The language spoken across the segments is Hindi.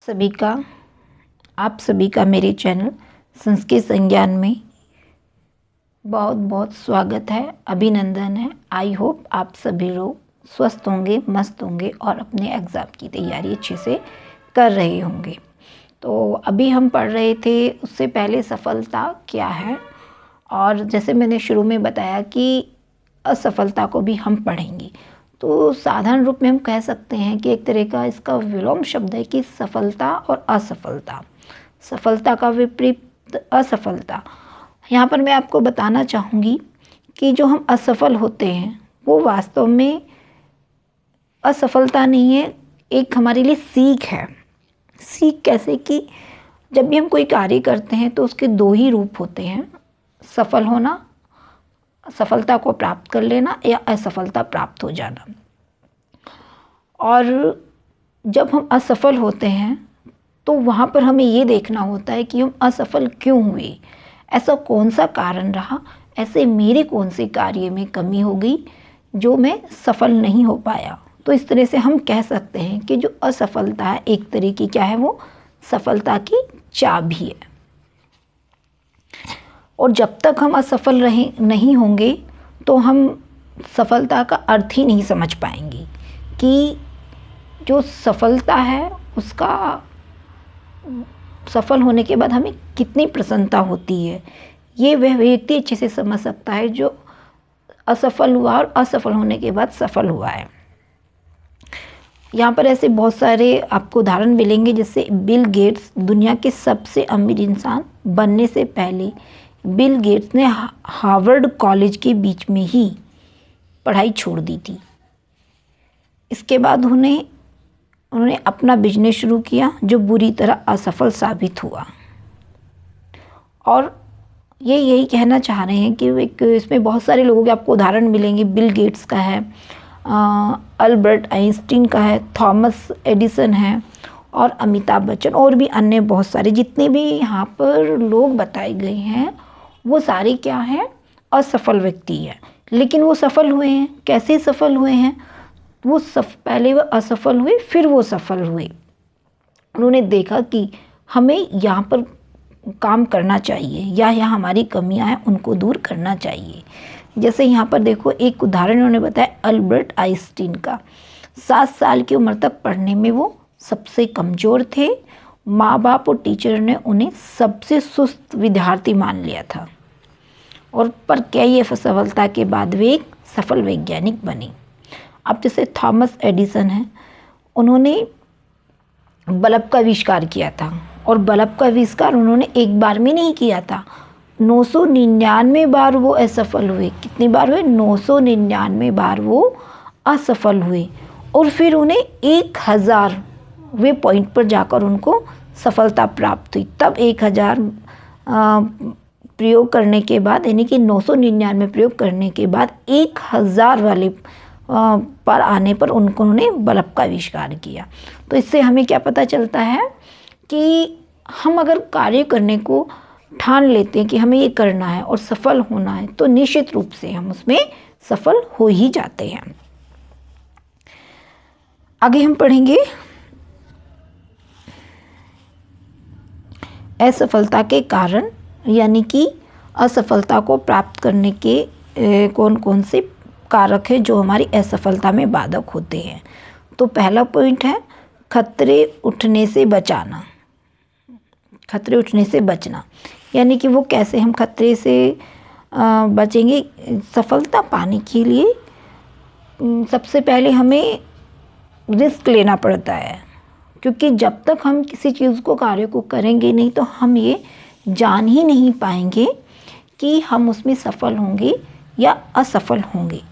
सभी का आप सभी का मेरे चैनल संस्कृत संज्ञान में बहुत बहुत स्वागत है, अभिनंदन है। आई होप आप सभी लोग स्वस्थ होंगे, मस्त होंगे और अपने एग्ज़ाम की तैयारी अच्छे से कर रहे होंगे। तो अभी हम पढ़ रहे थे, उससे पहले सफलता क्या है, और जैसे मैंने शुरू में बताया कि असफलता को भी हम पढ़ेंगे। तो साधारण रूप में हम कह सकते हैं कि एक तरह का इसका विलोम शब्द है कि सफलता और असफलता, सफलता का विपरीत असफलता। यहाँ पर मैं आपको बताना चाहूँगी कि जो हम असफल होते हैं वो वास्तव में असफलता नहीं है, एक हमारे लिए सीख है। सीख कैसे कि जब भी हम कोई कार्य करते हैं तो उसके दो ही रूप होते हैं, सफल होना, सफलता को प्राप्त कर लेना, या असफलता प्राप्त हो जाना। और जब हम असफल होते हैं तो वहाँ पर हमें ये देखना होता है कि हम असफल क्यों हुए, ऐसा कौन सा कारण रहा, ऐसे मेरे कौन से कार्य में कमी हो गई जो मैं सफल नहीं हो पाया। तो इस तरह से हम कह सकते हैं कि जो असफलता है एक तरह की क्या है, वो सफलता की चाबी है। और जब तक हम असफल नहीं होंगे तो हम सफलता का अर्थ ही नहीं समझ पाएंगे कि जो सफलता है उसका सफल होने के बाद हमें कितनी प्रसन्नता होती है। ये वह व्यक्ति अच्छे से समझ सकता है जो असफल हुआ और असफल होने के बाद सफल हुआ है। यहाँ पर ऐसे बहुत सारे आपको उदाहरण मिलेंगे, जैसे बिल गेट्स दुनिया के सबसे अमीर इंसान बनने से पहले बिल गेट्स ने हार्वर्ड कॉलेज के बीच में ही पढ़ाई छोड़ दी थी। इसके बाद उन्होंने अपना बिजनेस शुरू किया जो बुरी तरह असफल साबित हुआ। और ये यही कहना चाह रहे हैं कि इसमें बहुत सारे लोगों के आपको उदाहरण मिलेंगे। बिल गेट्स का है, अल्बर्ट आइंस्टीन का है, थॉमस एडिसन है और अमिताभ बच्चन, और भी अन्य बहुत सारे जितने भी यहाँ पर लोग बताए गए हैं वो सारे क्या हैं, असफल व्यक्ति हैं। लेकिन वो सफल हुए हैं। कैसे सफल हुए हैं? वो पहले वो असफल हुए, फिर वो सफल हुए। उन्होंने देखा कि हमें यहाँ पर काम करना चाहिए या यहाँ हमारी कमियाँ हैं उनको दूर करना चाहिए। जैसे यहाँ पर देखो एक उदाहरण उन्होंने बताया अल्बर्ट आइंस्टीन का। 7 साल की उम्र तक पढ़ने में वो सबसे कमज़ोर थे। माँ बाप और टीचर ने उन्हें सबसे सुस्त विद्यार्थी मान लिया था, और पर कई असफलता के बाद वे एक सफल वैज्ञानिक बने। अब जैसे थॉमस एडिसन हैं, उन्होंने बल्ब का आविष्कार किया था, और बल्ब का आविष्कार उन्होंने एक बार में नहीं किया था, 999 बार वो असफल हुए। कितनी बार हुए? 999 बार वो असफल हुए, और फिर उन्हें 1000वें पॉइंट पर जाकर उनको सफलता प्राप्त हुई। तब 1000 प्रयोग करने के बाद, यानी कि 999 प्रयोग करने के बाद 1000 वाले पर आने पर उन्होंने बल्ब का आविष्कार किया। तो इससे हमें क्या पता चलता है कि हम अगर कार्य करने को ठान लेते हैं कि हमें ये करना है और सफल होना है, तो निश्चित रूप से हम उसमें सफल हो ही जाते हैं। आगे हम पढ़ेंगे असफलता के कारण, यानी कि असफलता को प्राप्त करने के कौन कौन से कारक है जो हमारी असफलता में बाधक होते हैं। तो पहला पॉइंट है खतरे उठने से बचाना। खतरे उठने से बचना, यानी कि वो कैसे हम खतरे से बचेंगे। सफलता पाने के लिए सबसे पहले हमें रिस्क लेना पड़ता है, क्योंकि जब तक हम किसी चीज़ को, कार्य को करेंगे नहीं तो हम ये जान ही नहीं पाएंगे कि हम उसमें सफल होंगे या असफल होंगे।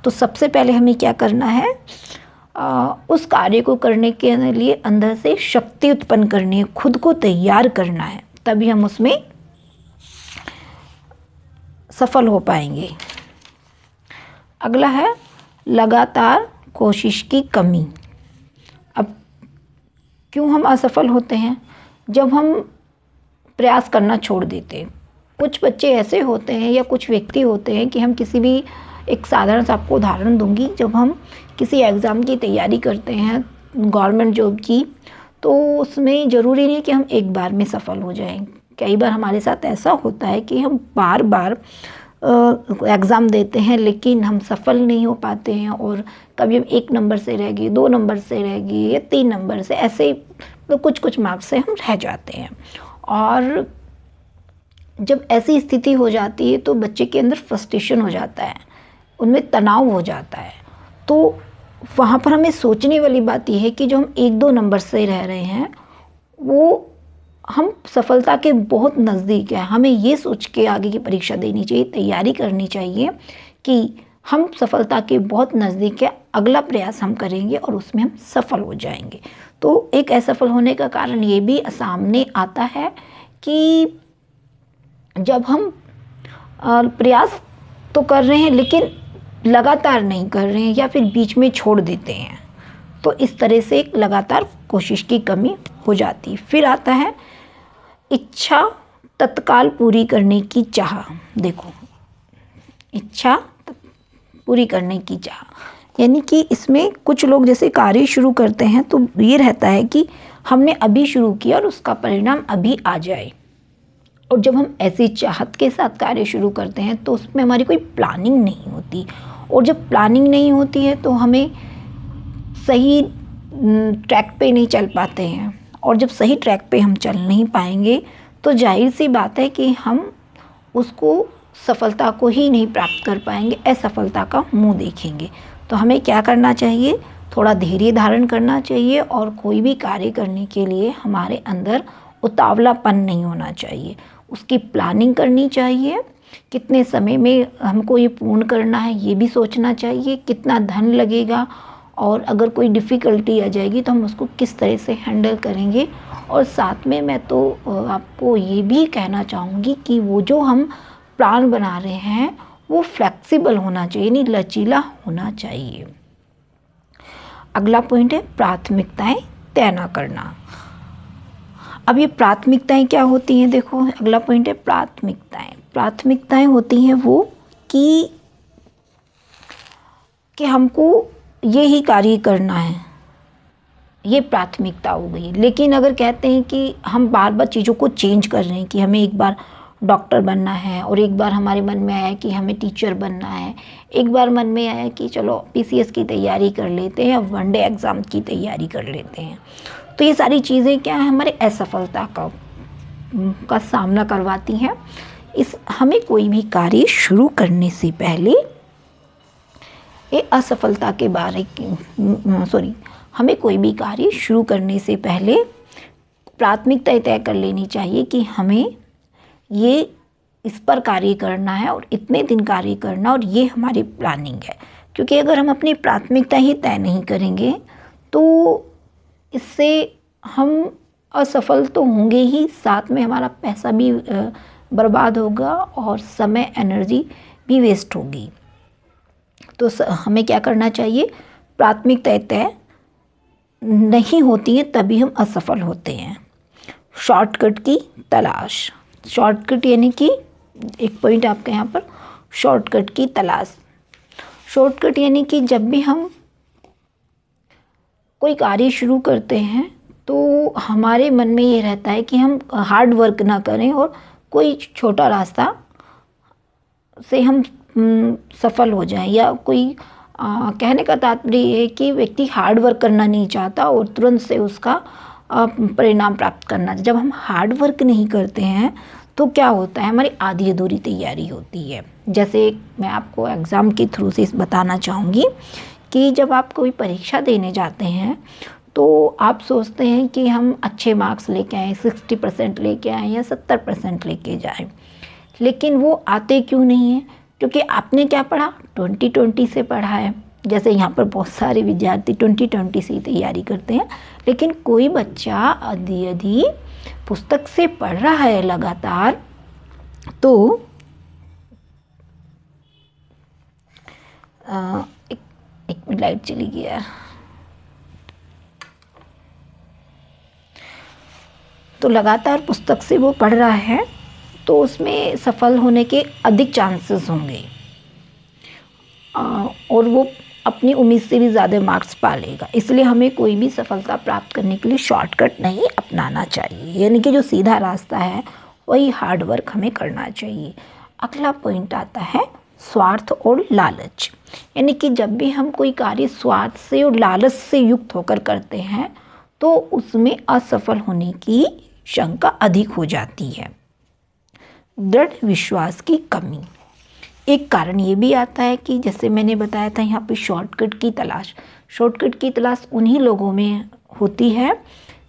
तो सबसे पहले हमें क्या करना है, उस कार्य को करने के लिए अंदर से शक्ति उत्पन्न करनी है, खुद को तैयार करना है, तभी हम उसमें सफल हो पाएंगे। अगला है लगातार कोशिश की कमी। अब क्यों हम असफल होते हैं? जब हम प्रयास करना छोड़ देते हैं। कुछ बच्चे ऐसे होते हैं या कुछ व्यक्ति होते हैं कि हम किसी भी, एक साधारण सा आपको उदाहरण दूंगी, जब हम किसी एग्ज़ाम की तैयारी करते हैं गवर्नमेंट जॉब की, तो उसमें ज़रूरी नहीं कि हम एक बार में सफल हो जाएं। कई बार हमारे साथ ऐसा होता है कि हम बार बार एग्ज़ाम देते हैं लेकिन हम सफल नहीं हो पाते हैं, और कभी हम 1 नंबर से रह गए, 2 नंबर से रह गए या 3 नंबर से, ऐसे ही तो कुछ मार्क्स से हम रह जाते हैं। और जब ऐसी स्थिति हो जाती है तो बच्चे के अंदर फ्रस्ट्रेशन हो जाता है, उनमें तनाव हो जाता है। तो वहाँ पर हमें सोचने वाली बात यह है कि जो हम 1-2 नंबर से रह रहे हैं वो हम सफलता के बहुत नज़दीक है। हमें ये सोच के आगे की परीक्षा देनी चाहिए, तैयारी करनी चाहिए कि हम सफलता के बहुत नज़दीक है, अगला प्रयास हम करेंगे और उसमें हम सफल हो जाएंगे। तो एक असफल होने का कारण ये भी सामने आता है कि जब हम प्रयास तो कर रहे हैं लेकिन लगातार नहीं कर रहे हैं या फिर बीच में छोड़ देते हैं, तो इस तरह से एक लगातार कोशिश की कमी हो जाती है। फिर आता है इच्छा तत्काल पूरी करने की चाह। देखो, इच्छा पूरी करने की चाह, यानी कि इसमें कुछ लोग जैसे कार्य शुरू करते हैं तो ये रहता है कि हमने अभी शुरू किया और उसका परिणाम अभी आ जाए। और जब हम ऐसी चाहत के साथ कार्य शुरू करते हैं तो उसमें हमारी कोई प्लानिंग नहीं होती, और जब प्लानिंग नहीं होती है तो हमें सही ट्रैक पे नहीं चल पाते हैं, और जब सही ट्रैक पे हम चल नहीं पाएंगे तो जाहिर सी बात है कि हम उसको सफलता को ही नहीं प्राप्त कर पाएंगे, असफलता का मुंह देखेंगे। तो हमें क्या करना चाहिए, थोड़ा धैर्य धारण करना चाहिए, और कोई भी कार्य करने के लिए हमारे अंदर उतावलापन नहीं होना चाहिए। उसकी प्लानिंग करनी चाहिए, कितने समय में हमको ये पूर्ण करना है ये भी सोचना चाहिए, कितना धन लगेगा, और अगर कोई डिफ़िकल्टी आ जाएगी तो हम उसको किस तरह से हैंडल करेंगे। और साथ में मैं तो आपको ये भी कहना चाहूँगी कि वो जो हम प्लान बना रहे हैं वो फ्लेक्सिबल होना चाहिए, यानी लचीला होना चाहिए। अगला पॉइंट है प्राथमिकताएं तय न करना। अब ये प्राथमिकताएं क्या होती हैं, देखो अगला पॉइंट है प्राथमिकताएं। प्राथमिकताएं होती हैं वो कि हमको ये ही कार्य करना है, ये प्राथमिकता हो गई। लेकिन अगर कहते हैं कि हम बार बार चीज़ों को चेंज कर रहे हैं कि हमें एक बार डॉक्टर बनना है, और एक बार हमारे मन में आया कि हमें टीचर बनना है, एक बार मन में आया कि चलो पीसीएस की तैयारी कर लेते हैं, वनडे एग्ज़ाम की तैयारी कर लेते हैं, तो ये सारी चीज़ें क्या है, हमारे असफलता का सामना करवाती हैं। हमें कोई भी कार्य शुरू करने से पहले ये असफलता के बारे हमें कोई भी कार्य शुरू करने से पहले प्राथमिकता तय कर लेनी चाहिए कि हमें ये इस पर कार्य करना है और इतने दिन कार्य करना, और ये हमारी प्लानिंग है। क्योंकि अगर हम अपनी प्राथमिकता ही तय नहीं करेंगे तो इससे हम असफल तो होंगे ही, साथ में हमारा पैसा भी बर्बाद होगा और समय एनर्जी भी वेस्ट होगी। तो हमें क्या करना चाहिए, प्राथमिकता तय नहीं होती है तभी हम असफल होते हैं। शॉर्टकट की तलाश, शॉर्टकट यानी कि एक पॉइंट आपके यहाँ पर, शॉर्टकट की तलाश। शॉर्टकट यानी कि जब भी हम कोई कार्य शुरू करते हैं तो हमारे मन में ये रहता है कि हम हार्ड वर्क ना करें और कोई छोटा रास्ता से हम सफल हो जाएं, या कोई कहने का तात्पर्य ये है कि व्यक्ति हार्ड वर्क करना नहीं चाहता और तुरंत से उसका परिणाम प्राप्त करना। जब हम हार्ड वर्क नहीं करते हैं तो क्या होता है, हमारी आधी अधूरी तैयारी होती है। जैसे मैं आपको एग्ज़ाम के थ्रू से बताना चाहूँगी कि जब आप कोई परीक्षा देने जाते हैं तो आप सोचते हैं कि हम अच्छे मार्क्स लेके आएँ, 60% लेके आएँ या 70% लेके जाएँ, लेकिन वो आते क्यों नहीं हैं? क्योंकि आपने क्या पढ़ा, 2020 से पढ़ा है। जैसे यहाँ पर बहुत सारे विद्यार्थी 2020 से ही तैयारी करते हैं, लेकिन कोई बच्चा आधी पुस्तक से पढ़ रहा है लगातार, तो एक मिनट लाइट चली गई यार। तो लगातार पुस्तक से वो पढ़ रहा है तो उसमें सफल होने के अधिक चांसेस होंगे, और वो अपनी उम्मीद से भी ज़्यादा मार्क्स पा लेगा। इसलिए हमें कोई भी सफलता प्राप्त करने के लिए शॉर्टकट नहीं अपनाना चाहिए, यानी कि जो सीधा रास्ता है वही हार्ड वर्क हमें करना चाहिए। अगला पॉइंट आता है स्वार्थ और लालच, यानी कि जब भी हम कोई कार्य स्वार्थ से और लालच से युक्त होकर करते हैं तो उसमें असफल होने की शंका अधिक हो जाती है। दृढ़ विश्वास की कमी, एक कारण ये भी आता है कि जैसे मैंने बताया था यहाँ पे शॉर्टकट की तलाश उन्हीं लोगों में होती है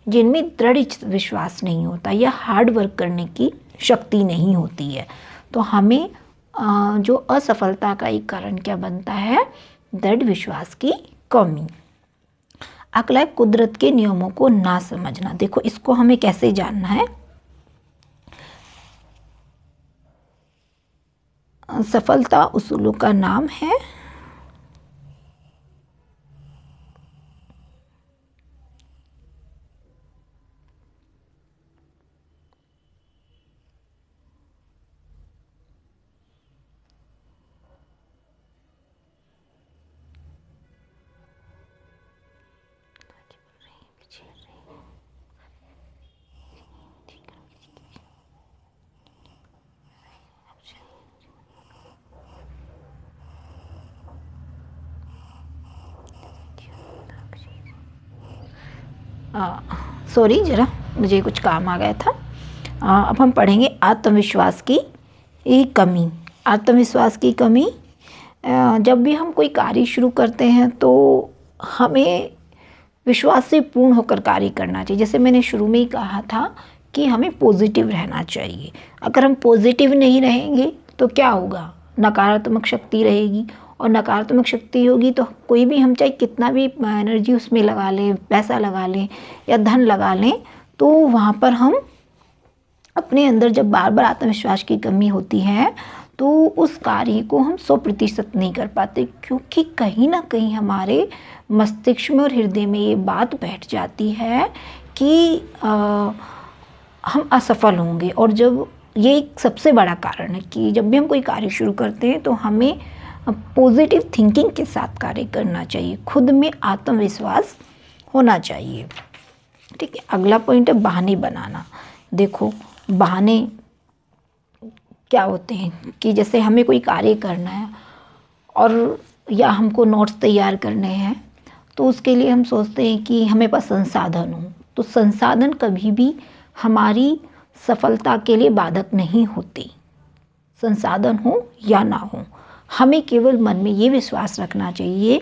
जिनमें दृढ़ विश्वास नहीं होता या हार्ड वर्क करने की शक्ति नहीं होती है। तो हमें जो असफलता का एक कारण क्या बनता है, दृढ़ विश्वास की कमी। अगला है कुदरत के नियमों को ना समझना। देखो इसको हमें कैसे जानना है, सफलता उसूलों का नाम है। सॉरी ज़रा मुझे कुछ काम आ गया था। अब हम पढ़ेंगे आत्मविश्वास की कमी। आत्मविश्वास की कमी, जब भी हम कोई कार्य शुरू करते हैं तो हमें विश्वास से पूर्ण होकर कार्य करना चाहिए। जैसे मैंने शुरू में ही कहा था कि हमें पॉजिटिव रहना चाहिए। अगर हम पॉजिटिव नहीं रहेंगे तो क्या होगा, नकारात्मक शक्ति रहेगी, और नकारात्मक शक्ति होगी तो कोई भी हम चाहे कितना भी एनर्जी उसमें लगा लें, पैसा लगा लें या धन लगा लें, तो वहाँ पर हम अपने अंदर जब बार बार आत्मविश्वास की कमी होती है तो उस कार्य को हम 100% नहीं कर पाते, क्योंकि कहीं ना कहीं हमारे मस्तिष्क में और हृदय में ये बात बैठ जाती है कि हम असफल होंगे। और जब ये एक सबसे बड़ा कारण है कि जब भी हम कोई कार्य शुरू करते हैं तो हमें पॉजिटिव थिंकिंग के साथ कार्य करना चाहिए, खुद में आत्मविश्वास होना चाहिए। ठीक है, अगला पॉइंट है बहाने बनाना। देखो बहाने क्या होते हैं कि जैसे हमें कोई कार्य करना है और या हमको नोट्स तैयार करने हैं, तो उसके लिए हम सोचते हैं कि हमें पास संसाधन हो। तो संसाधन कभी भी हमारी सफलता के लिए बाधक नहीं होते, संसाधन हो या ना हो। हमें केवल मन में ये विश्वास रखना चाहिए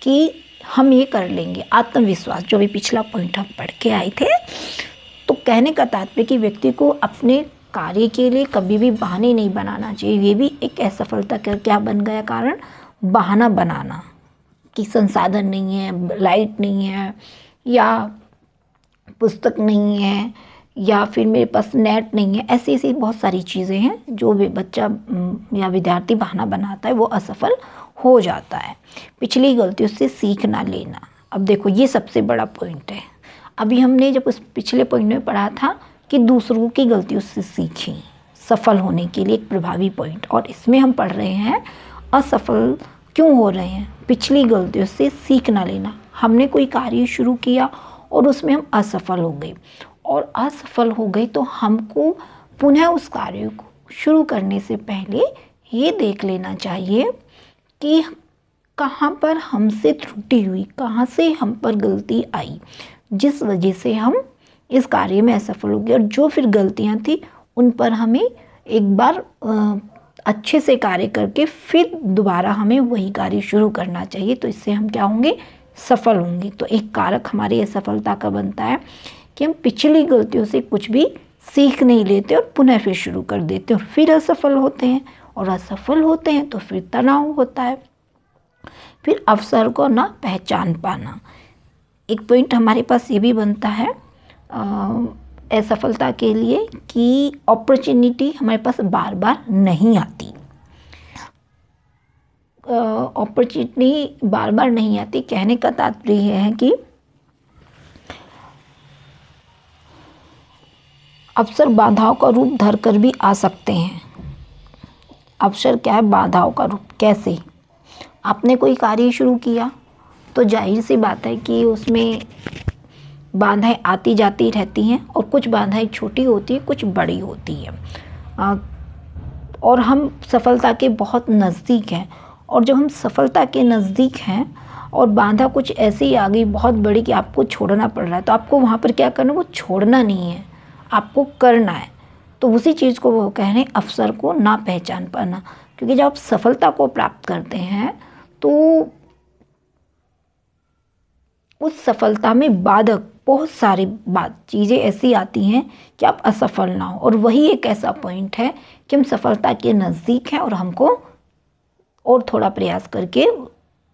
कि हम ये कर लेंगे। आत्मविश्वास, जो भी पिछला पॉइंट हम पढ़ के आए थे, तो कहने का तात्पर्य कि व्यक्ति को अपने कार्य के लिए कभी भी बहाने नहीं बनाना चाहिए। ये भी एक असफलता का क्या बन गया कारण, बहाना बनाना कि संसाधन नहीं है, लाइट नहीं है, या पुस्तक नहीं है, या फिर मेरे पास नेट नहीं है। ऐसी ऐसी बहुत सारी चीज़ें हैं जो भी बच्चा या विद्यार्थी बहाना बनाता है, वो असफल हो जाता है। पिछली गलतियों से सीख ना लेना। अब देखो ये सबसे बड़ा पॉइंट है। अभी हमने जब उस पिछले पॉइंट में पढ़ा था कि दूसरों की गलतियों से सीखें सफल होने के लिए, एक प्रभावी पॉइंट, और इसमें हम पढ़ रहे हैं असफल क्यों हो रहे हैं, पिछली गलतियों से सीख ना लेना। हमने कोई कार्य शुरू किया और उसमें हम असफल हो गए, और असफल हो गए तो हमको पुनः उस कार्य को शुरू करने से पहले ये देख लेना चाहिए कि कहाँ पर हमसे त्रुटि हुई, कहाँ से हम पर गलती आई, जिस वजह से हम इस कार्य में असफल हो गए। और जो फिर गलतियाँ थी उन पर हमें एक बार अच्छे से कार्य करके फिर दोबारा हमें वही कार्य शुरू करना चाहिए। तो इससे हम क्या होंगे, सफल होंगे। तो एक कारक हमारी असफलता का बनता है कि हम पिछली गलतियों से कुछ भी सीख नहीं लेते और पुनः फिर शुरू कर देते और फिर असफल होते हैं, और असफल होते हैं तो फिर तनाव होता है। फिर अवसर को ना पहचान पाना। एक पॉइंट हमारे पास ये भी बनता है असफलता के लिए कि अपॉर्चुनिटी हमारे पास बार बार नहीं आती। अपॉर्चुनिटी बार बार नहीं आती, कहने का तात्पर्य यह है कि अवसर बाधाओं का रूप धरकर भी आ सकते हैं। अवसर क्या है, बाधाओं का रूप। कैसे, आपने कोई कार्य शुरू किया तो जाहिर सी बात है कि उसमें बाधाएं आती जाती रहती हैं, और कुछ बाधाएं छोटी होती हैं, कुछ बड़ी होती हैं, और हम सफलता के बहुत नज़दीक हैं। और जब हम सफलता के नज़दीक हैं और बाधा कुछ ऐसी आ गई बहुत बड़ी कि आपको छोड़ना पड़ रहा है, तो आपको वहाँ पर क्या करना है, वो छोड़ना नहीं है, आपको करना है। तो उसी चीज़ को वो कह रहे हैं, अवसर को ना पहचान पाना। क्योंकि जब आप सफलता को प्राप्त करते हैं तो उस सफलता में बाधक बहुत सारी चीज़ें ऐसी आती हैं कि आप असफल ना हो, और वही एक ऐसा पॉइंट है कि हम सफलता के नज़दीक हैं और हमको और थोड़ा प्रयास करके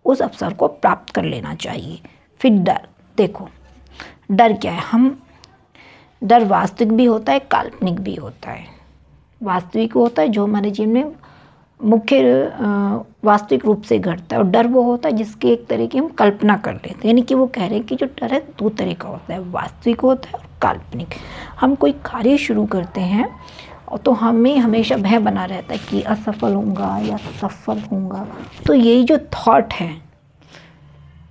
उस अवसर को प्राप्त कर लेना चाहिए। फिर डर, देखो डर क्या है, डर वास्तविक भी होता है, काल्पनिक भी होता है। वास्तविक होता है जो हमारे जीवन में मुख्य वास्तविक रूप से घटता है, और डर वो होता है जिसकी एक तरह की हम कल्पना कर लेते हैं। यानी कि वो कह रहे हैं कि जो डर है दो तरह का होता है, वास्तविक होता है और काल्पनिक। हम कोई कार्य शुरू करते हैं और तो हमें हमेशा भय बना रहता है कि असफल होऊंगा या सफल होऊंगा। तो यही जो थॉट है,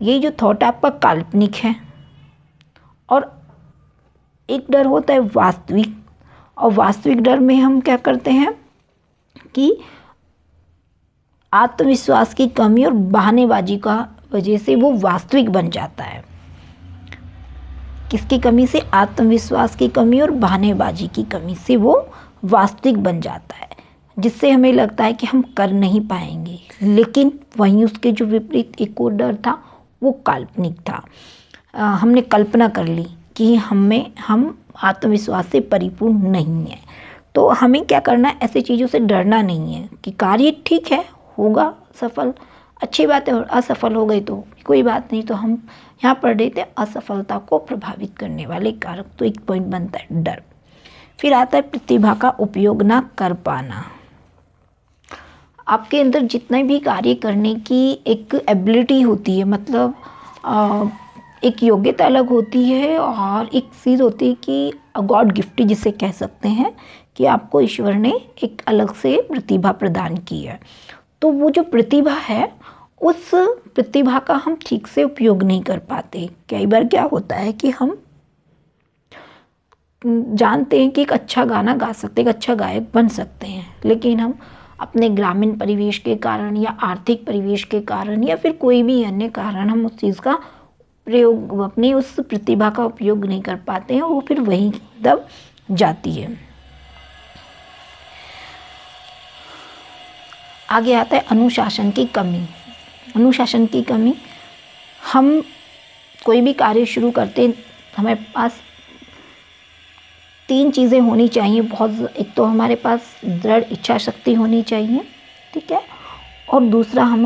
यही जो थॉट आपका काल्पनिक है। और एक डर होता है वास्तविक, और वास्तविक डर में हम क्या करते हैं कि आत्मविश्वास की कमी और बहानेबाजी का वजह से वो वास्तविक बन जाता है। किसकी कमी से? आत्मविश्वास की कमी और बहानेबाजी की कमी से वो वास्तविक बन जाता है, जिससे हमें लगता है कि हम कर नहीं पाएंगे। लेकिन वहीं उसके जो विपरीत एक और डर था, वो काल्पनिक था। हमने कल्पना कर ली कि हम आत्मविश्वास से परिपूर्ण नहीं है। तो हमें क्या करना है, ऐसी चीज़ों से डरना नहीं है कि कार्य ठीक है, होगा सफल, अच्छी बात है, और असफल हो गई तो कोई बात नहीं। तो हम यहाँ पढ़ रहे थे असफलता को प्रभावित करने वाले कारक, तो एक पॉइंट बनता है डर। फिर आता है प्रतिभा का उपयोग ना कर पाना। आपके अंदर जितने भी कार्य करने की एक एबिलिटी होती है, मतलब एक योग्यता अलग होती है, और एक चीज़ होती है कि गॉड गिफ्ट जिसे कह सकते हैं कि आपको ईश्वर ने एक अलग से प्रतिभा प्रदान की है। तो वो जो प्रतिभा है, उस प्रतिभा का हम ठीक से उपयोग नहीं कर पाते। कई बार क्या होता है कि हम जानते हैं कि एक अच्छा गाना गा सकते हैं, एक अच्छा गायक बन सकते हैं, लेकिन हम अपने ग्रामीण परिवेश के कारण या आर्थिक परिवेश के कारण या फिर कोई भी अन्य कारण हम उस चीज़ का प्रयोग, अपनी उस प्रतिभा का उपयोग नहीं कर पाते हैं, और वो फिर वहीं दब जाती है। आगे आता है अनुशासन की कमी। अनुशासन की कमी, हम कोई भी कार्य शुरू करते हैं, हमारे पास 3 चीज़ें होनी चाहिए बहुत। एक तो हमारे पास दृढ़ इच्छा शक्ति होनी चाहिए, ठीक है, और दूसरा हम